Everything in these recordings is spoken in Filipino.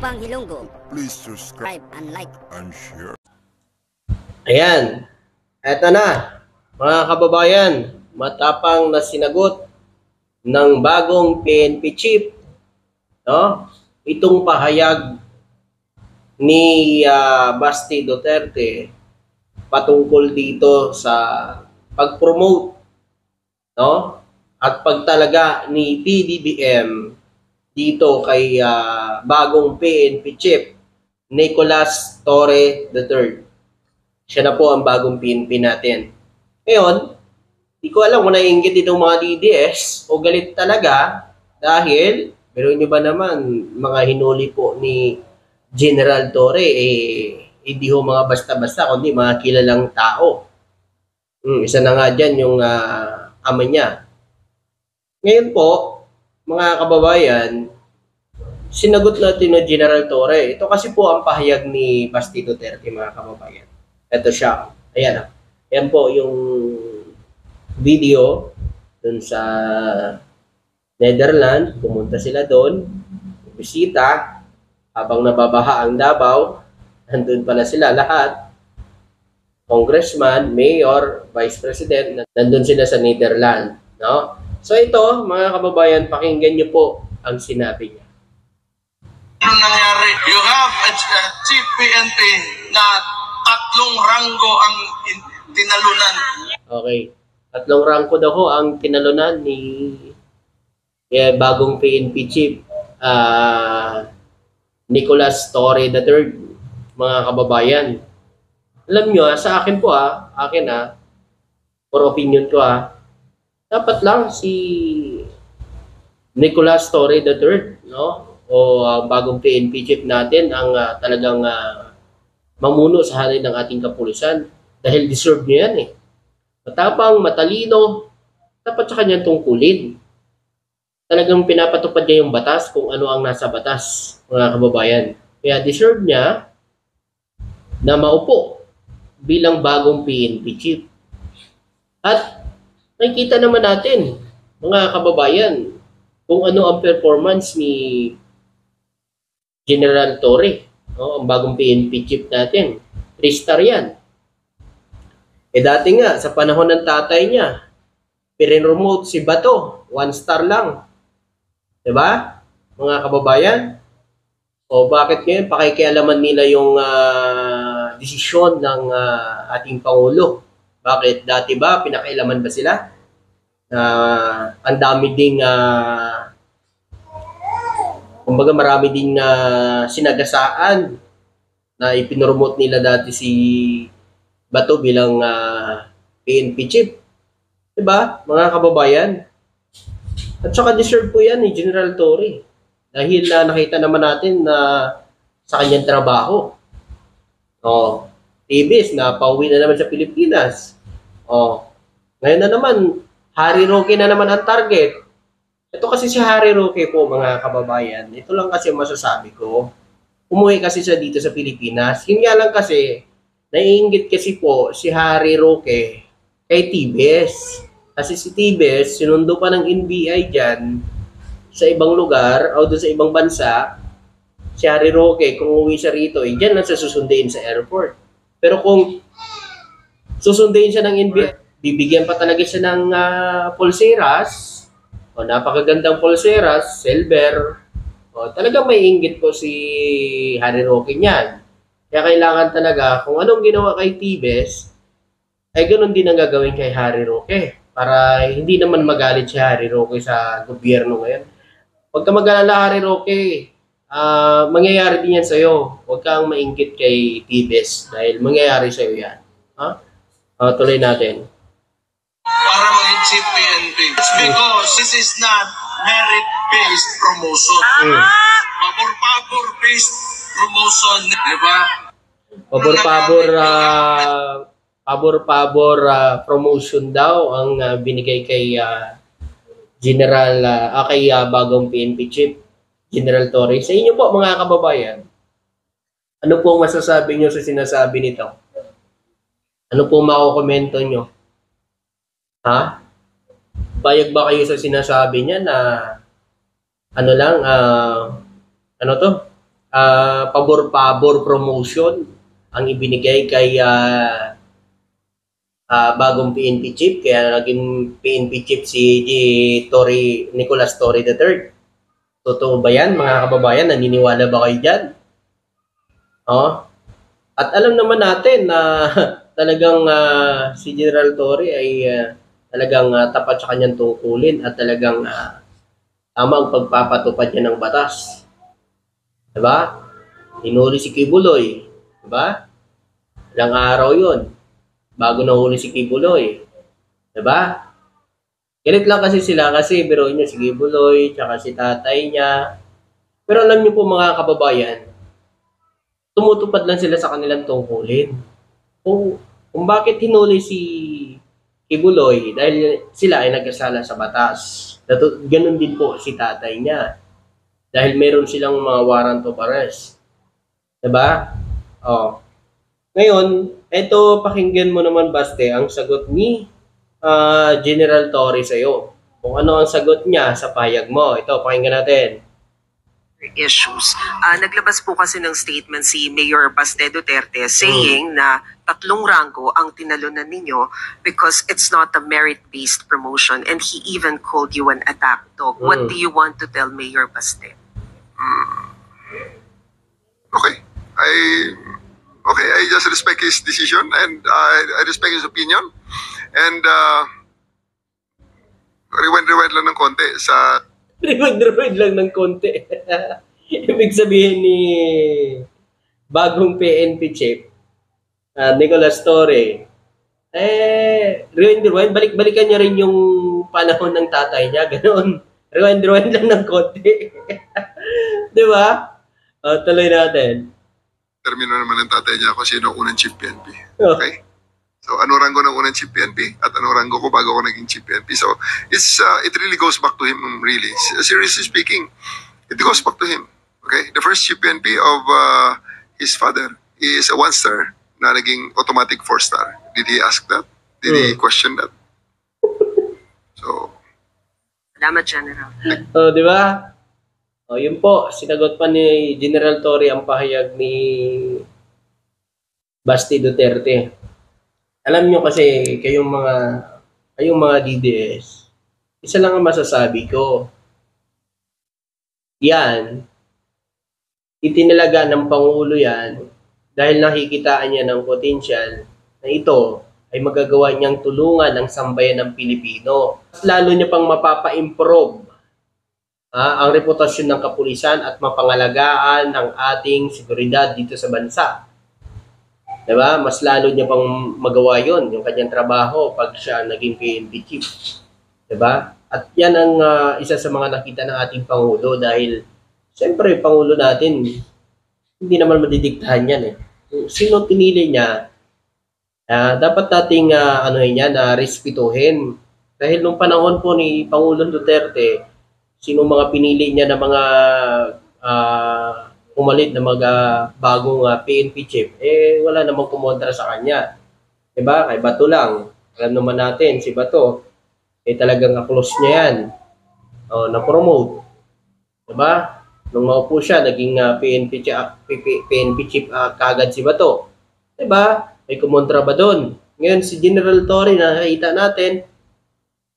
Upang Ilonggo, please subscribe and like and share. Ayan, eto na mga kababayan, matapang na sinagot ng bagong PNP chief, no? Itong pahayag ni Basti Duterte patungkol dito sa pag-promote, no? At pagtalaga ni PBBM dito kay bagong PNP chief Nicolas Torre III. Siya na po ang bagong PNP natin. Ngayon, di ko alam kung naiinggit itong mga DDS o galit talaga dahil, pero nyo ba naman, mga hinuli po ni General Torre, hindi ho mga basta-basta, kundi mga kilalang tao. Isa na nga dyan yung ama niya. Ngayon po, mga kababayan, sinagot natin ng General Torre. Ito kasi po ang pahayag ni Basti Duterte, mga kababayan. Ito siya. Ayan. Ayan po yung video dun sa Netherlands. Pumunta sila doon. Bisita. Habang nababaha ang Davao. Nandun pala sila lahat. Congressman, Mayor, Vice President. Nandun sila sa Netherlands. No? So ito, mga kababayan, pakinggan niyo po ang sinabi niya. Ano nangyari? You have a chief PNP na tatlong ranggo ang tinalunan. Okay. Tatlong ranggo daw ho ang tinalunan ni bagong PNP chief Nicolas Torre III, mga kababayan. Alam nyo, sa akin po for opinion ko dapat lang si Nicolas Torre III, no? O bagong PNP chief natin ang talagang mamuno sa halin ng ating kapulisan dahil deserve niya yan Matapang, matalino, dapat sa kanyang tungkulin. Talagang pinapatupad niya yung batas kung ano ang nasa batas, mga kababayan. Kaya deserve niya na maupo bilang bagong PNP chief. At nakikita naman natin, mga kababayan, kung ano ang performance ni General Torre, ang bagong PNP chief natin. 3-star yan. Dati nga, sa panahon ng tatay niya, pinremote si Bato, 1-star lang. Diba? Mga kababayan? O bakit ngayon pakikialaman nila yung desisyon ng ating Pangulo? Bakit? Dati ba, pinakailaman ba sila? Ang dami ding kumbaga marami din na sinagasaan na ipinromote nila dati si Bato bilang PNP chief. Diba, mga kababayan? At saka deserve po yan ni General Torre. Dahil nakita naman natin na sa kanyang trabaho. Tibis na pauwi na naman sa Pilipinas. Ngayon na naman, Harry Roque na naman ang target. Ito kasi si Harry Roque po, mga kababayan. Ito lang kasi masasabi ko. Umuwi kasi siya dito sa Pilipinas. Yun nga lang kasi, naiinggit kasi po si Harry Roque kay Tibes. Kasi si Tibes, sinundo pa ng NBI dyan sa ibang lugar o doon sa ibang bansa. Si Harry Roque, kung uwi siya rito, dyan lang siya susundain sa airport. Pero kung susundain siya ng NBI, bibigyan pa talaga siya ng pulseras, napakagandang pulseras, silver. Talagang may inggit po si Harry Roque niyan. Kaya kailangan talaga, kung anong ginawa kay Tibes, ay ganoon din ang gagawin kay Harry Roque. Para hindi naman magalit si Harry Roque sa gobyerno ngayon. Huwag ka mag-alala, Harry Roque. Mangyayari din yan sa'yo. Huwag kang mainggit kay Tibes dahil mangyayari sa'yo yan. Tuloy natin. Para maging chief PNP. Because this is not merit-based promotion. Pabor-pabor-based promotion. Diba? Pabor-pabor promotion daw ang binigay kay General kay bagong PNP chief General Torre. Sa inyo po, mga kababayan, ano po masasabi nyo sa sinasabi nito? Ano po makokomento nyo? Bayag ba kayo sa sinasabi niya na pabor-pabor promotion ang ibinigay kay bagong PNP chief, kaya naging PNP chief si Nicolas Torre III. Totoo ba yan, mga kababayan? Naniniwala ba kayo dyan? Oh? At alam naman natin na talagang si General Torre ay talagang tapat sa kanyang tungkulin at talagang tama ang pagpapatupad niya ng batas. Diba? Hinuli si Kibuloy. Diba? Ilang araw yun bago nahuli si Kibuloy. Diba? Galit lang kasi sila kasi biruin niya si Kibuloy tsaka si tatay niya. Pero alam niyo po mga kababayan, tumutupad lang sila sa kanilang tungkulin. Kung bakit hinuli si Kibuloy, dahil sila ay nagkasala sa batas. Ganun din po si tatay niya. Dahil meron silang mga warrant of arrest. Diba? Oh. Ngayon, eto pakinggan mo naman, Baste, ang sagot ni General Torre sa'yo. Kung ano ang sagot niya sa pahayag mo. Ito, pakinggan natin. Issues. Naglabas po kasi ng statement si Mayor Baste Duterte saying na 3 ranggo ang tinalunan ninyo because it's not a merit-based promotion, and he even called you an attack dog. What do you want to tell Mayor Baste? Okay. I just respect his decision, and I respect his opinion. And rewind lang ng konti sa Rewind lang ng konti. Ibig sabihin ni bagong PNP chief, Nicolas Torre, rewind, balik-balikan niya rin yung panahon ng tatay niya, ganoon. Rewind lang ng konti. Di ba? Tuloy natin. termino naman ng tatay niya kung sino unang chief PNP. Okay? So, ano ranggo ng unang chief PNP at ano ranggo ko bago ako naging chief PNP. So, it really goes back to him, really. Seriously speaking, it goes back to him. Okay? The first chief PNP of his father is a 1-star na naging automatic 4-star. Did he ask that? Did he question that? So, Salamat, General. Di ba? Yun po, sinagot pa ni General Torre ang pahayag ni Basti Duterte. Alam nyo kasi kayong mga DDS, isa lang ang masasabi ko. Yan, itinalaga ng Pangulo yan dahil nakikitaan niya ng potensyal na ito ay magagawa niyang tulungan ang sambayan ng Pilipino. Lalo niya pang mapapa-improve ang reputasyon ng kapulisan at mapangalagaan ng ating seguridad dito sa bansa. Diba? Mas lalo niya pang magawa yon yung kanyang trabaho pag siya naging PNP chief. Diba? At yan ang isa sa mga nakita ng ating Pangulo dahil siyempre Pangulo natin hindi naman madidiktahan yan eh. Sino pinili niya, dapat nating na respetuhin. Dahil nung panahon po ni Pangulong Duterte, sino mga pinili niya na mga umalit na mga bagong PNP chief, wala namang kumontra sa kanya. Diba? Kay Bato lang. Alam naman natin, si Bato, talagang close niya yan. Na-promote. Diba? Nung maupo siya, naging PNP chief kagad si Bato. Diba? May kumontra ba doon? Ngayon, si General Torre, nakita natin,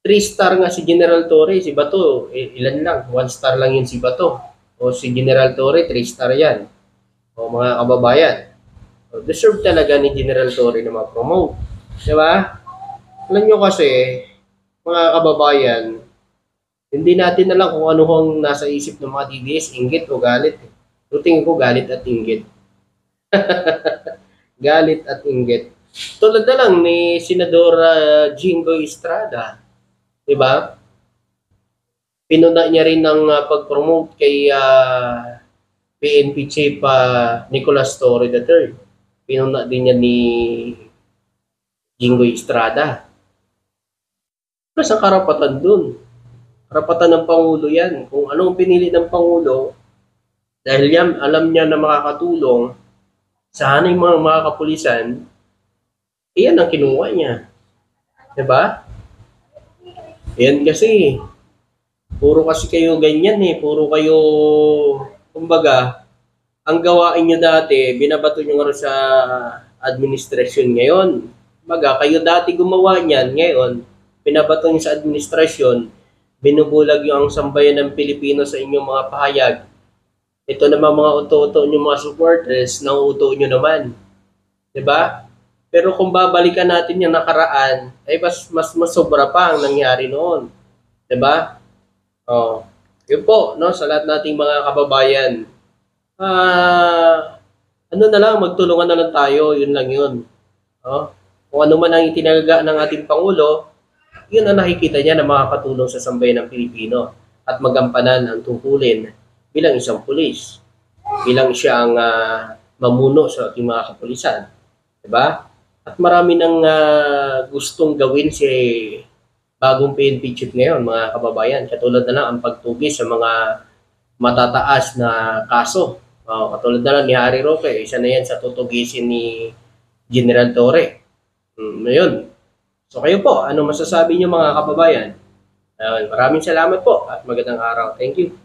3-star nga si General Torre, si Bato, ilan lang? 1-star lang yun si Bato. O si General Torre, 3-star yan. O mga kababayan. Deserve talaga ni General Torre na ma-promote. Diba? Alam nyo kasi, mga kababayan, hindi natin alam kung ano ang nasa isip ng mga DDS, inggit o galit. So, tingin ko galit at inggit. Galit at inggit. Tulad na lang ni Senador Jingo Estrada. Diba? Pinuna niya rin ng pag-promote kay PNP Chief Nicolas Torre III. Pinuna din niya ni Jingo Estrada. Mas ang karapatan dun. Karapatan ng Pangulo yan. Kung anong pinili ng Pangulo, dahil yan, alam niya na makakatulong sa anong mga kapulisan, iyan ang kinuha niya. Diba? Yan kasi, puro kasi kayo ganyan eh. Puro kayo, kumbaga, ang gawain nyo dati, binabato nyo nga sa administrasyon ngayon. Baga, kayo dati gumawa niyan, ngayon, binabato nyo sa administrasyon, binubulag yung ang sambayan ng Pilipino sa inyong mga pahayag. Ito naman mga uto-uto nyo mga supporters, nauuto nyo naman. 'Di ba? Pero kung babalikan natin yung nakaraan, ay mas sobra pa ang nangyari noon. 'Di ba? Oh, yun po, no, sa lahat nating mga kababayan. Ano na lang, magtulungan na lang tayo, yun lang yun. Oh, kung ano man ang itinaga ng ating Pangulo, yun ang nakikita niya na makakatulong sa sambayan ng Pilipino at magampanan ang tungkulin bilang isang pulis, bilang siya ang mamuno sa ating mga kapulisan. Diba? At marami nang gustong gawin si bagong PNP chief ngayon, mga kababayan. Katulad na lang ang pagtugis sa mga matataas na kaso. Katulad na lang ni Harry Roque, isa na yan sa tutugisin ni General Torre. Ngayon. So kayo po, ano masasabi niyo mga kababayan? Maraming salamat po at magandang araw. Thank you.